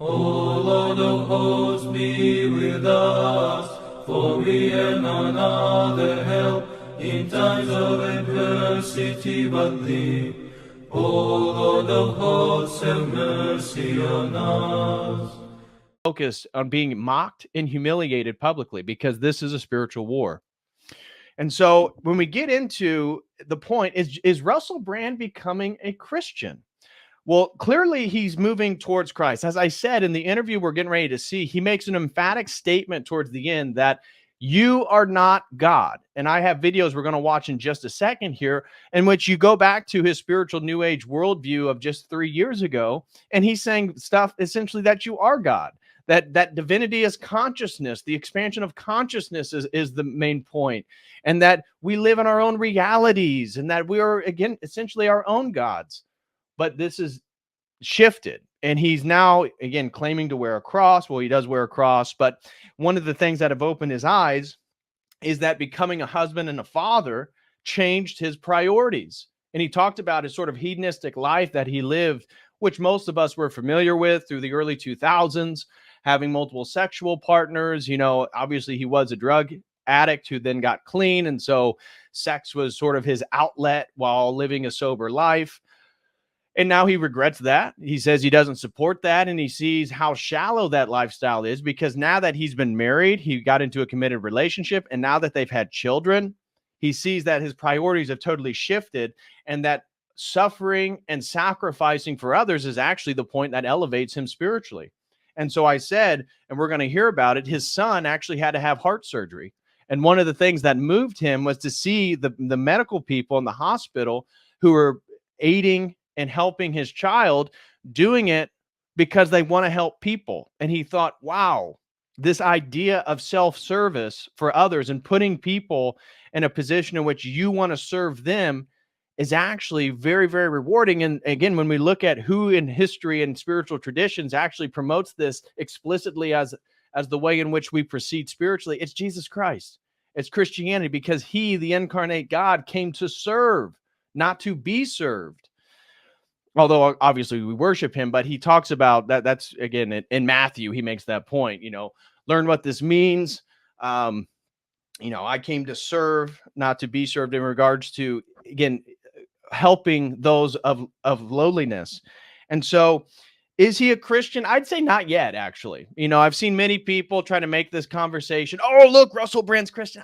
O Lord of hosts, be with us, for we have none other help in times of adversity but thee. O Lord of hosts, have mercy on us. Focused on being mocked and humiliated publicly, because this is a spiritual war. And so when we get into the point, is Russel Brand becoming a Christian? Well, clearly he's moving towards Christ. As I said in the interview we're getting ready to see, he makes an emphatic statement towards the end that you are not God. And I have videos we're going to watch in just a second here, in which you go back to his spiritual New Age worldview of just 3 years ago. And he's saying stuff essentially that you are God, that divinity is consciousness. The expansion of consciousness is the main point, and that we live in our own realities, and that we are, again, essentially our own gods. But this is shifted, and he's now again claiming to wear a cross. Well, he does wear a cross, but one of the things that have opened his eyes is that becoming a husband and a father changed his priorities. And he talked about his sort of hedonistic life that he lived, which most of us were familiar with through the early 2000s, having multiple sexual partners. You know, obviously he was a drug addict who then got clean, and so sex was sort of his outlet while living a sober life. And now he regrets that. He says he doesn't support that, and he sees how shallow that lifestyle is, because now that he's been married, he got into a committed relationship, and now that they've had children, he sees that his priorities have totally shifted, and that suffering and sacrificing for others is actually the point that elevates him spiritually. And so I said, and we're going to hear about it, his son actually had to have heart surgery. And one of the things that moved him was to see the medical people in the hospital who were aiding and helping his child, doing it because they want to help people. And he thought, wow, this idea of self-service for others and putting people in a position in which you want to serve them is actually very, very rewarding. And again, when we look at who in history and spiritual traditions actually promotes this explicitly as the way in which we proceed spiritually, it's Jesus Christ. It's Christianity, because he, the incarnate God, came to serve, not to be served. Although obviously we worship him, but he talks about that. That's again in Matthew, he makes that point, learn what this means. I came to serve, not to be served, in regards to, again, helping those of lowliness. And so is he a Christian? I'd say not yet, actually. I've seen many people try to make this conversation. Oh, look, Russel Brand's Christian.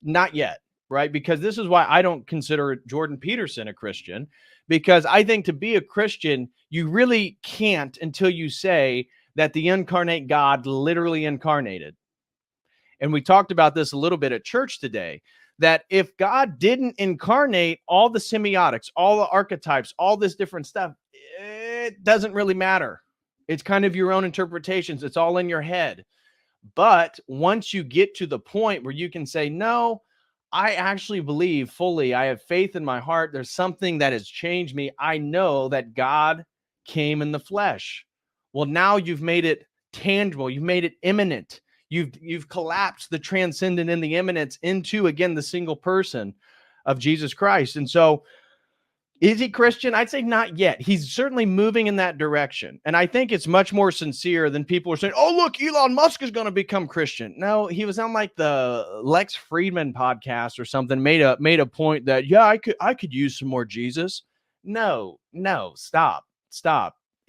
Not yet, right? Because this is why I don't consider Jordan Peterson a Christian. Because I think to be a Christian, you really can't until you say that the incarnate God literally incarnated. And we talked about this a little bit at church today, that if God didn't incarnate all the semiotics, all the archetypes, all this different stuff, it doesn't really matter. It's kind of your own interpretations. It's all in your head. But once you get to the point where you can say, no, I actually believe fully, I have faith in my heart, there's something that has changed me, I know that God came in the flesh. Well, now you've made it tangible. You've made it imminent. You've collapsed the transcendent and the immanence into, again, the single person of Jesus Christ. And so is he Christian? I'd say not yet. He's certainly moving in that direction. And I think it's much more sincere than people are saying, oh, look, Elon Musk is going to become Christian. No, he was on like the Lex Friedman podcast or something, made a point that, yeah, I could use some more Jesus. No, stop.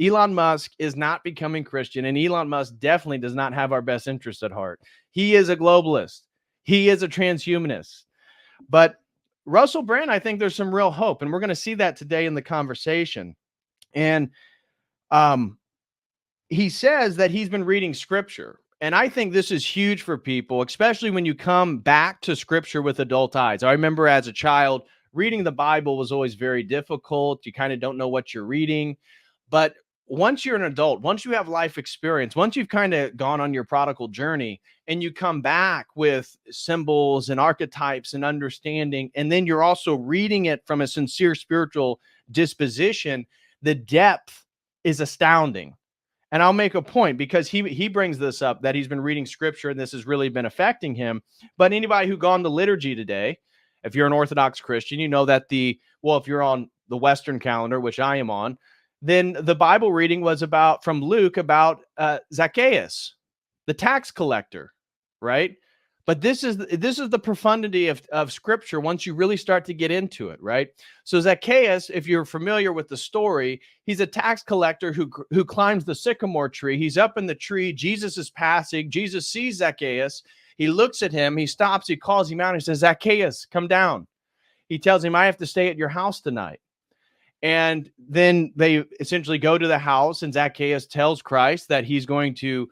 Elon Musk is not becoming Christian, and Elon Musk definitely does not have our best interests at heart. He is a globalist. He is a transhumanist. But Russel Brand, I think there's some real hope, and we're going to see that today in the conversation. And he says that he's been reading scripture. And I think this is huge for people, especially when you come back to scripture with adult eyes. I remember as a child, reading the Bible was always very difficult. You kind of don't know what you're reading. But once you're an adult, once you have life experience, once you've kind of gone on your prodigal journey and you come back with symbols and archetypes and understanding, and then you're also reading it from a sincere spiritual disposition, the depth is astounding. And I'll make a point, because he brings this up, that he's been reading scripture and this has really been affecting him. But anybody who gone to liturgy today, if you're an Orthodox Christian, you know that if you're on the Western calendar, which I am on, then the Bible reading was from Luke about Zacchaeus, the tax collector, right? But this is the profundity of Scripture once you really start to get into it, right? So Zacchaeus, if you're familiar with the story, he's a tax collector who climbs the sycamore tree. He's up in the tree. Jesus is passing. Jesus sees Zacchaeus. He looks at him. He stops. He calls him out. He says, Zacchaeus, come down. He tells him, I have to stay at your house tonight. And then they essentially go to the house, and Zacchaeus tells Christ that he's going to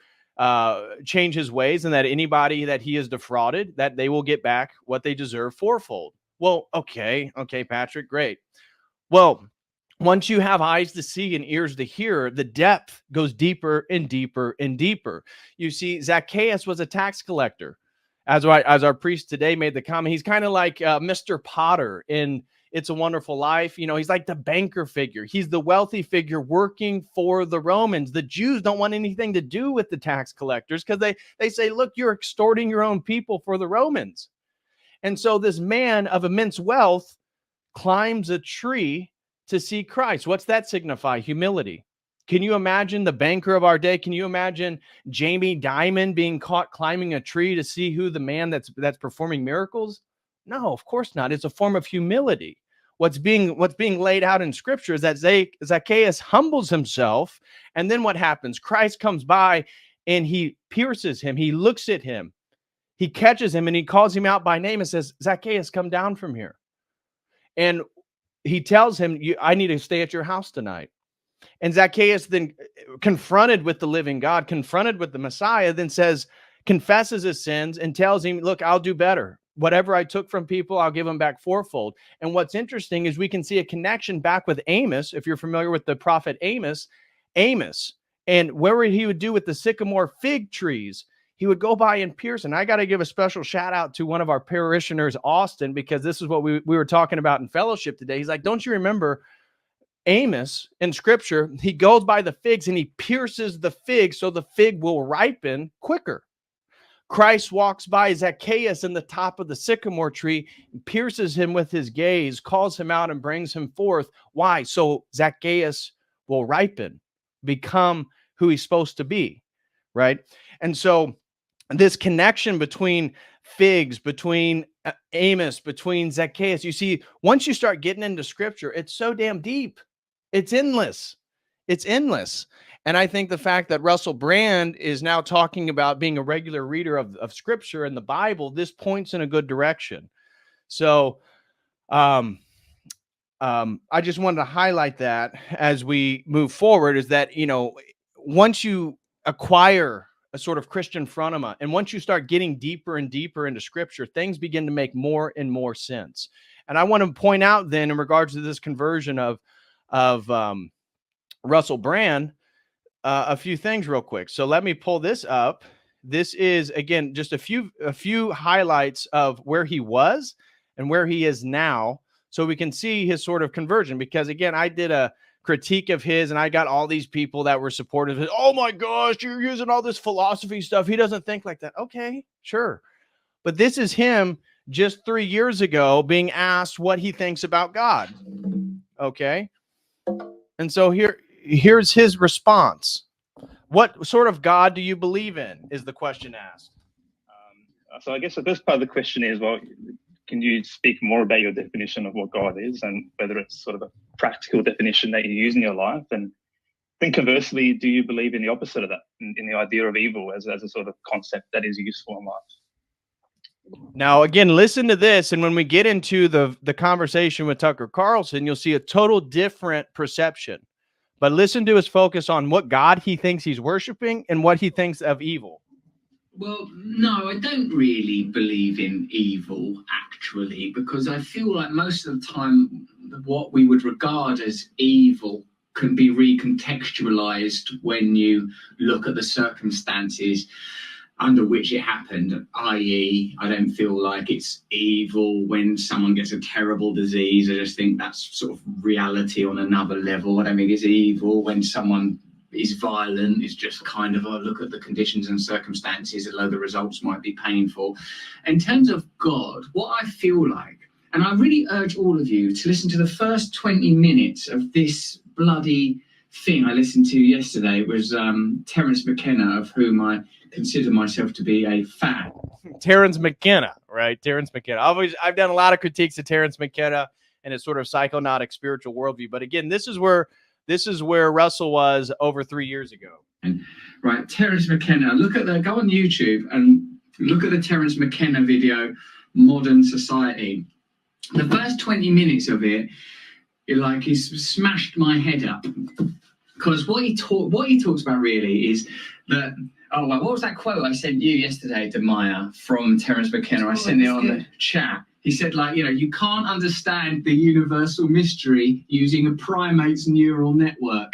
change his ways, and that anybody that he has defrauded, that they will get back what they deserve fourfold. Well, okay, Patrick, great. Well, once you have eyes to see and ears to hear, the depth goes deeper and deeper and deeper. You see, Zacchaeus was a tax collector. As our priest today made the comment, he's kind of like Mr. Potter in It's a Wonderful Life. You know, he's like the banker figure. He's the wealthy figure working for the Romans. The Jews don't want anything to do with the tax collectors because they say, look, you're extorting your own people for the Romans. And so this man of immense wealth climbs a tree to see Christ. What's that signify? Humility. Can you imagine the banker of our day? Can you imagine Jamie Dimon being caught climbing a tree to see who the man that's performing miracles? No, of course not. It's a form of humility. What's being laid out in Scripture is that Zacchaeus humbles himself, and then what happens? Christ comes by and he pierces him. He looks at him. He catches him and he calls him out by name and says, Zacchaeus, come down from here. And he tells him, I need to stay at your house tonight. And Zacchaeus, then confronted with the living God, confronted with the Messiah, then confesses his sins and tells him, look, I'll do better. Whatever I took from people, I'll give them back fourfold. And what's interesting is we can see a connection back with Amos. If you're familiar with the prophet Amos, and where he would do with the sycamore fig trees, he would go by and pierce. And I got to give a special shout out to one of our parishioners, Austin, because this is what we were talking about in fellowship today. He's like, don't you remember Amos in Scripture? He goes by the figs and he pierces the fig so the fig will ripen quicker. Christ walks by Zacchaeus in the top of the sycamore tree, pierces him with his gaze, calls him out and brings him forth. Why? So Zacchaeus will ripen, become who he's supposed to be, right? And so this connection between figs, between Amos, between Zacchaeus, you see, once you start getting into Scripture, it's so damn deep. It's endless. It's endless. And I think the fact that Russel Brand is now talking about being a regular reader of Scripture and the Bible, this points in a good direction. So I just wanted to highlight that as we move forward, is that, you know, once you acquire a sort of Christian frontima, and once you start getting deeper and deeper into Scripture, things begin to make more and more sense. And I want to point out then, in regards to this conversion of Russel Brand, a few things real quick. So let me pull this up. This is, again, just a few highlights of where he was and where he is now, so we can see his sort of conversion. Because again, I did a critique of his, and I got all these people that were supportive. Oh my gosh, you're using all this philosophy stuff. He doesn't think like that. Okay, sure. But this is him just 3 years ago being asked what he thinks about God. Okay. And so here's his response. What sort of God do you believe in, is the question asked. So I guess the first part of the question is, well, can you speak more about your definition of what God is, and whether it's sort of a practical definition that you use in your life? And then conversely, do you believe in the opposite of that, in the idea of evil as a sort of concept that is useful in life? Now, again, listen to this. And when we get into the conversation with Tucker Carlson, you'll see a total different perception. But listen to his focus on what God he thinks he's worshiping and what he thinks of evil. Well, no, I don't really believe in evil, actually, because I feel like most of the time what we would regard as evil can be recontextualized when you look at the circumstances under which it happened, i.e., I don't feel like it's evil when someone gets a terrible disease. I just think that's sort of reality on another level. I don't think it's evil when someone is violent. It's just kind of, look at the conditions and circumstances, although the results might be painful. In terms of God, what I feel like, and I really urge all of you to listen to the first 20 minutes of this bloody thing I listened to yesterday was Terence McKenna, of whom I consider myself to be a fan. Terence McKenna, right? Terence McKenna. I've done a lot of critiques of Terence McKenna and his sort of psychonautic spiritual worldview. But again, this is where Russell was over 3 years ago. Right, Terence McKenna. Go on YouTube and look at the Terence McKenna video, Modern Society. The first 20 minutes of it, he's smashed my head up, because what he talks about really is that. Oh, well, what was that quote I sent you yesterday, Demaya, from Terence McKenna? I sent it on the chat. He said, you can't understand the universal mystery using a primate's neural network.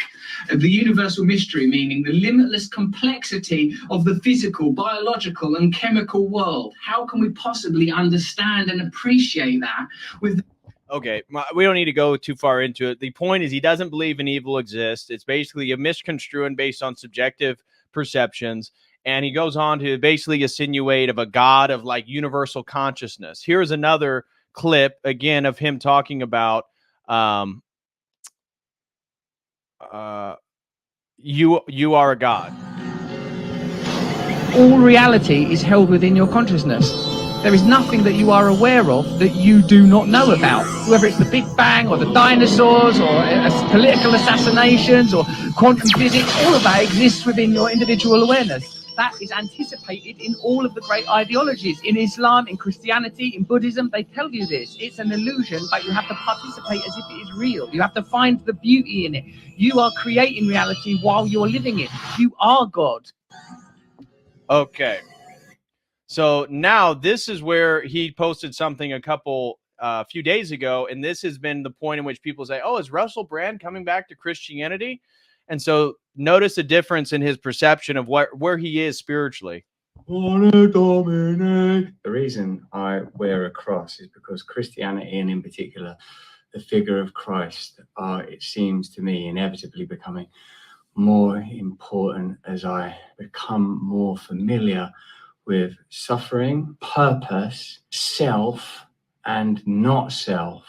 The universal mystery meaning the limitless complexity of the physical, biological, and chemical world. How can we possibly understand and appreciate that with... Okay, we don't need to go too far into it. The point is, he doesn't believe an evil exists. It's basically a misconstruing based on subjective perceptions, and he goes on to basically insinuate of a god of universal consciousness. Here's another clip again of him talking about you are a god. All reality is held within your consciousness. There is nothing that you are aware of that you do not know about, whether it's the Big Bang or the dinosaurs or political assassinations or quantum physics. All of that exists within your individual awareness. That is anticipated in all of the great ideologies. In Islam, in Christianity, in Buddhism, they tell you this. It's an illusion, but you have to participate as if it is real. You have to find the beauty in it. You are creating reality while you're living it. You are God. Okay. So now this is where he posted something a few days ago, and this has been the point in which people say, oh, is Russel Brand coming back to Christianity? And so notice a difference in his perception of where he is spiritually. The reason I wear a cross is because Christianity, and in particular the figure of Christ, are, it seems to me, inevitably becoming more important as I become more familiar with suffering, purpose, self, and not self.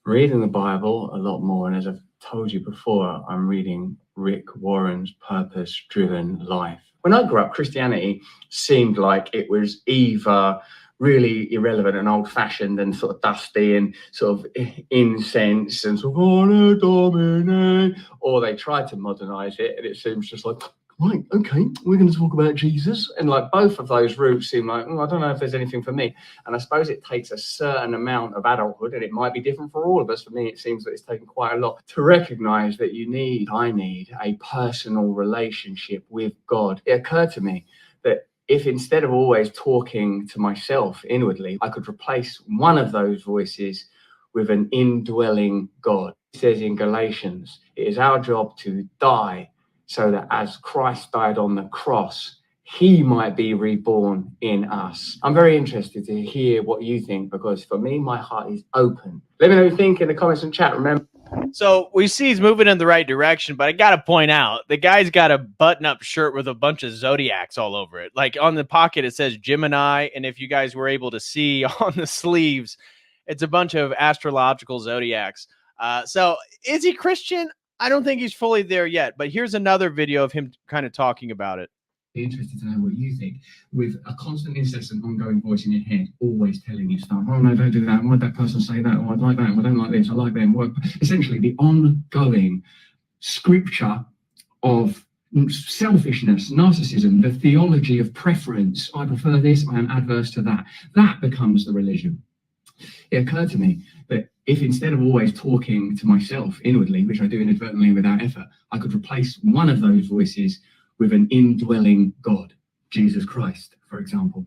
Reading the Bible a lot more, and as I've told you before, I'm reading Rick Warren's Purpose-Driven Life. When I grew up, Christianity seemed like it was either really irrelevant and old-fashioned and sort of dusty and sort of incense and sort of, or they tried to modernize it, and it seems just like, right, okay, we're going to talk about Jesus. And both of those routes seem like, I don't know if there's anything for me. And I suppose it takes a certain amount of adulthood, and it might be different for all of us. For me, it seems that it's taken quite a lot to recognize that I need a personal relationship with God. It occurred to me that if instead of always talking to myself inwardly, I could replace one of those voices with an indwelling God. It says in Galatians, it is our job to die so that as Christ died on the cross, he might be reborn in us. I'm very interested to hear what you think, because for me, my heart is open. Let me know what you think in the comments and chat. Remember. So we see he's moving in the right direction, but I got to point out, the guy's got a button-up shirt with a bunch of zodiacs all over it. On the pocket, it says Gemini, and if you guys were able to see on the sleeves, it's a bunch of astrological zodiacs. So is he Christian? I don't think he's fully there yet, but here's another video of him kind of talking about it. Be interested to know what you think, with a constant, incessant, ongoing voice in your head, always telling you stuff. Oh no, don't do that. Why'd that person say that? Oh, I like that. I don't like this. I like them. Well, essentially, the ongoing scripture of selfishness, narcissism, the theology of preference. I prefer this. I am adverse to that. That becomes the religion. It occurred to me that if instead of always talking to myself inwardly, which I do inadvertently without effort, I could replace one of those voices with an indwelling God, Jesus Christ, for example.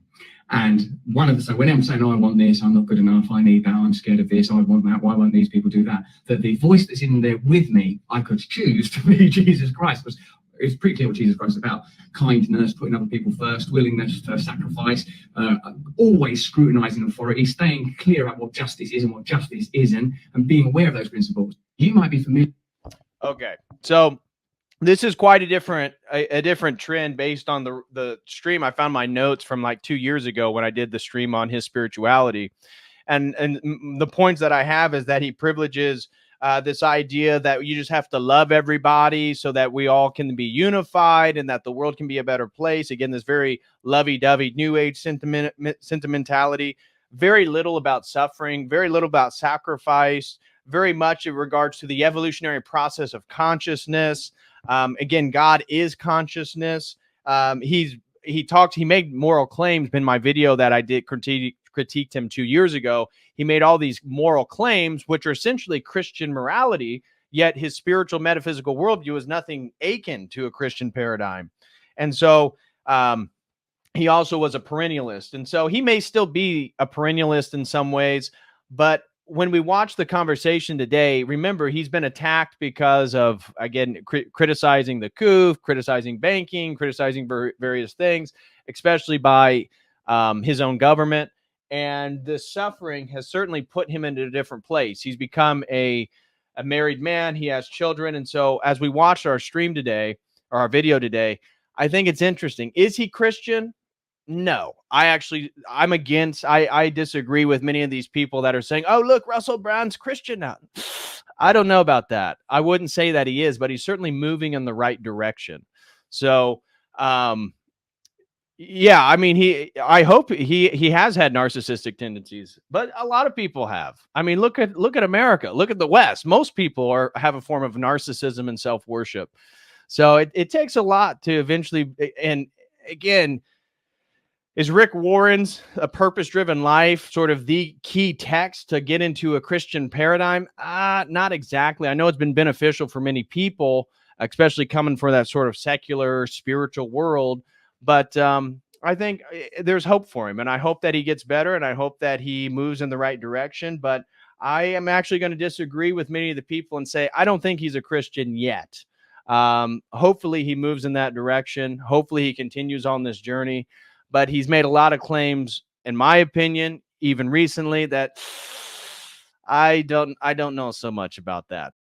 And so when I'm saying, oh, I want this, I'm not good enough, I need that, I'm scared of this, I want that, why won't these people do that? That the voice that's in there with me, I could choose to be Jesus Christ, because it's pretty clear what Jesus Christ is about: kindness, putting other people first, willingness to sacrifice, always scrutinizing authority, staying clear about what justice is and what justice isn't, and being aware of those principles. You might be familiar. Okay, so this is quite a different trend based on the stream. I found my notes from 2 years ago when I did the stream on his spirituality, and the points that I have is that he privileges this idea that you just have to love everybody so that we all can be unified and that the world can be a better place. Again, this very lovey-dovey New Age sentimentality. Very little about suffering, very little about sacrifice, very much in regards to the evolutionary process of consciousness. Again, God is consciousness. He made moral claims in my video that I did critiqued him 2 years ago. He made all these moral claims, which are essentially Christian morality, yet his spiritual metaphysical worldview is nothing akin to a Christian paradigm. And so he also was a perennialist. And so he may still be a perennialist in some ways, but when we watch the conversation today, remember, he's been attacked because of, again, criticizing the coup, criticizing banking, criticizing various things, especially by his own government. And the suffering has certainly put him into a different place. He's become a married man. He has children. And so as we watched our stream today, or our video today, I think it's interesting. Is he Christian? No, I'm against, I disagree with many of these people that are saying, oh, look, Russel Brand's Christian now. I don't know about that. I wouldn't say that he is, but he's certainly moving in the right direction. So, yeah, I mean, I hope he has had narcissistic tendencies, but a lot of people have. I mean, look at America, look at the West. Most people have a form of narcissism and self-worship. So it takes a lot to eventually, and again, is Rick Warren's A Purpose-Driven Life sort of the key text to get into a Christian paradigm? Not exactly. I know it's been beneficial for many people, especially coming from that sort of secular spiritual world. But I think there's hope for him, and I hope that he gets better, and I hope that he moves in the right direction. But I am actually going to disagree with many of the people and say I don't think he's a Christian yet. Hopefully he moves in that direction. Hopefully he continues on this journey. But he's made a lot of claims, in my opinion, even recently, that I don't know so much about that.